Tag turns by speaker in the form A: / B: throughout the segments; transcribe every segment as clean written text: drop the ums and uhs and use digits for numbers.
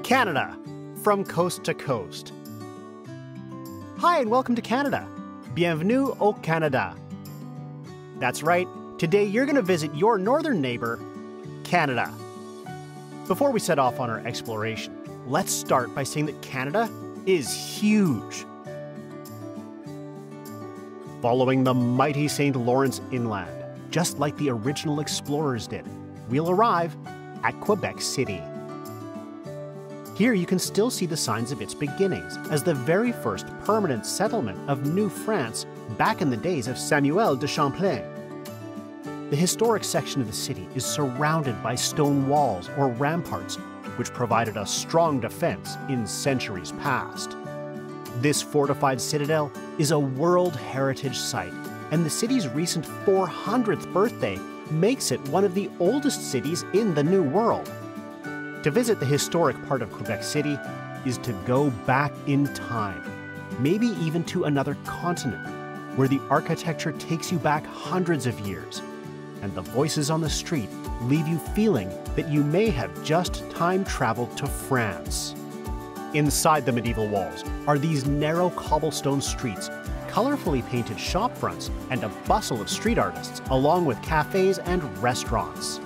A: Canada, from coast to coast. Hi and welcome to Canada. Bienvenue au Canada. That's right, today you're going to visit your northern neighbor, Canada. Before we set off on our exploration, let's start by saying that Canada is huge. Following the mighty St. Lawrence inland, just like the original explorers did, we'll arrive at Quebec City. Here you can still see the signs of its beginnings as the very first permanent settlement of New France back in the days of Samuel de Champlain. The historic section of the city is surrounded by stone walls or ramparts, which provided a strong defense in centuries past. This fortified citadel is a World Heritage Site, and the city's recent 400th birthday makes it one of the oldest cities in the New World. To visit the historic part of Quebec City is to go back in time, maybe even to another continent, where the architecture takes you back hundreds of years, and the voices on the street leave you feeling that you may have just time traveled to France. Inside the medieval walls are these narrow cobblestone streets, colorfully painted shop fronts, and a bustle of street artists, along with cafes and restaurants.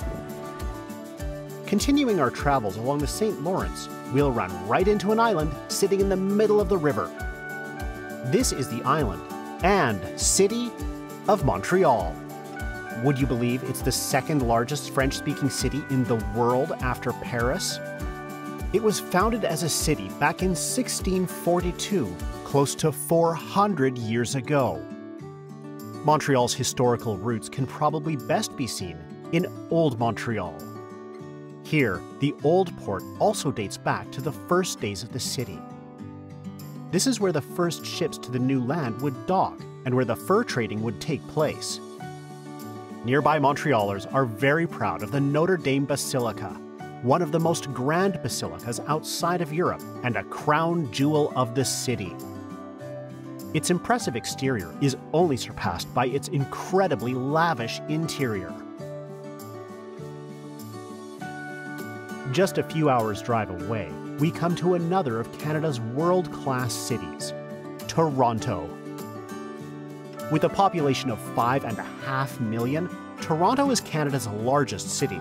A: Continuing our travels along the St. Lawrence, we'll run right into an island sitting in the middle of the river. This is the island and city of Montreal. Would you believe it's the second largest French-speaking city in the world after Paris? It was founded as a city back in 1642, close to 400 years ago. Montreal's historical roots can probably best be seen in Old Montreal. Here, the old port also dates back to the first days of the city. This is where the first ships to the new land would dock and where the fur trading would take place. Nearby Montrealers are very proud of the Notre Dame Basilica, one of the most grand basilicas outside of Europe and a crown jewel of the city. Its impressive exterior is only surpassed by its incredibly lavish interior. Just a few hours' drive away, we come to another of Canada's world-class cities, Toronto. With a population of 5.5 million, Toronto is Canada's largest city.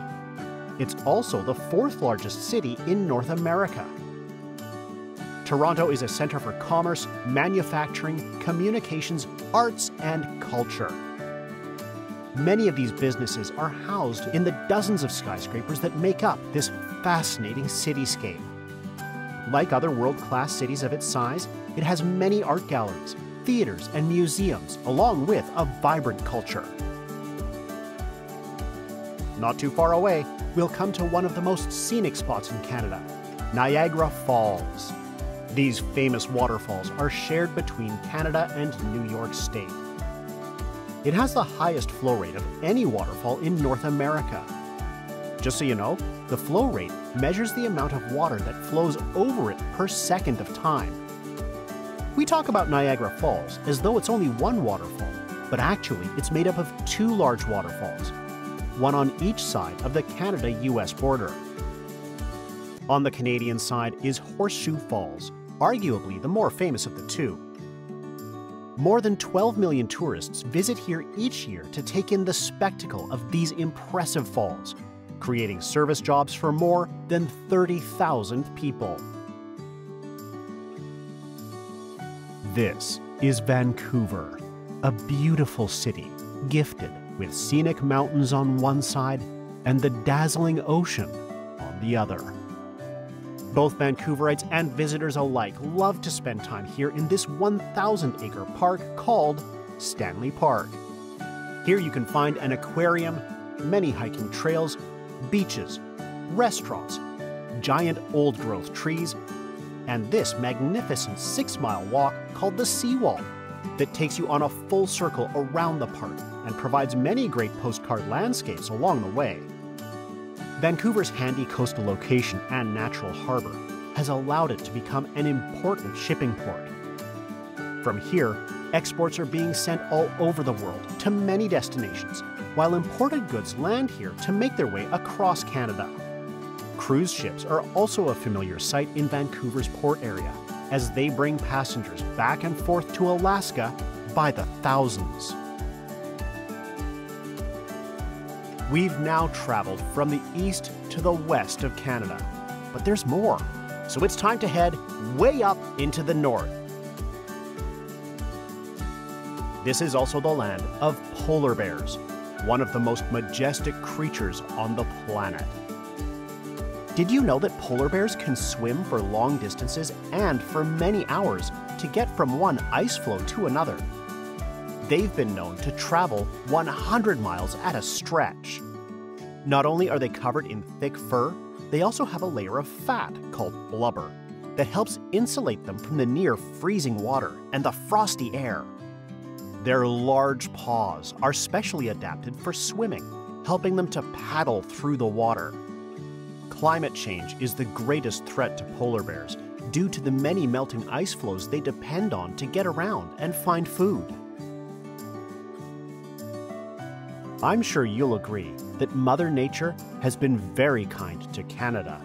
A: It's also the fourth largest city in North America. Toronto is a center for commerce, manufacturing, communications, arts, and culture. Many of these businesses are housed in the dozens of skyscrapers that make up this fascinating cityscape. Like other world-class cities of its size, it has many art galleries, theaters, and museums, along with a vibrant culture. Not too far away, we'll come to one of the most scenic spots in Canada, Niagara Falls. These famous waterfalls are shared between Canada and New York State. It has the highest flow rate of any waterfall in North America. Just so you know, the flow rate measures the amount of water that flows over it per second of time. We talk about Niagara Falls as though it's only one waterfall, but actually it's made up of two large waterfalls, one on each side of the Canada-US border. On the Canadian side is Horseshoe Falls, arguably the more famous of the two. More than 12 million tourists visit here each year to take in the spectacle of these impressive falls, creating service jobs for more than 30,000 people. This is Vancouver, a beautiful city gifted with scenic mountains on one side and the dazzling ocean on the other. Both Vancouverites and visitors alike love to spend time here in this 1,000-acre park called Stanley Park. Here you can find an aquarium, many hiking trails, beaches, restaurants, giant old-growth trees, and this magnificent 6-mile walk called the Seawall that takes you on a full circle around the park and provides many great postcard landscapes along the way. Vancouver's handy coastal location and natural harbor has allowed it to become an important shipping port. From here, exports are being sent all over the world to many destinations, while imported goods land here to make their way across Canada. Cruise ships are also a familiar sight in Vancouver's port area, as they bring passengers back and forth to Alaska by the thousands. We've now traveled from the east to the west of Canada, but there's more, so it's time to head way up into the north. This is also the land of polar bears, one of the most majestic creatures on the planet. Did you know that polar bears can swim for long distances and for many hours to get from one ice floe to another? They've been known to travel 100 miles at a stretch. Not only are they covered in thick fur, they also have a layer of fat called blubber that helps insulate them from the near freezing water and the frosty air. Their large paws are specially adapted for swimming, helping them to paddle through the water. Climate change is the greatest threat to polar bears due to the many melting ice floes they depend on to get around and find food. I'm sure you'll agree that Mother Nature has been very kind to Canada.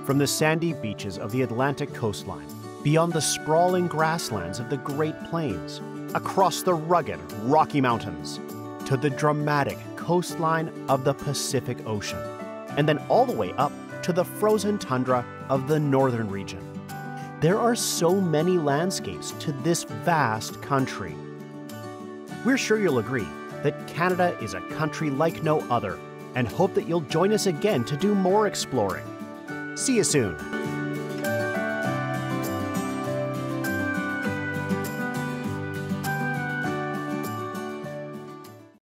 A: From the sandy beaches of the Atlantic coastline, beyond the sprawling grasslands of the Great Plains, across the rugged Rocky Mountains, to the dramatic coastline of the Pacific Ocean, and then all the way up to the frozen tundra of the northern region. There are so many landscapes to this vast country. We're sure you'll agree that Canada is a country like no other, and hope that you'll join us again to do more exploring. See you soon.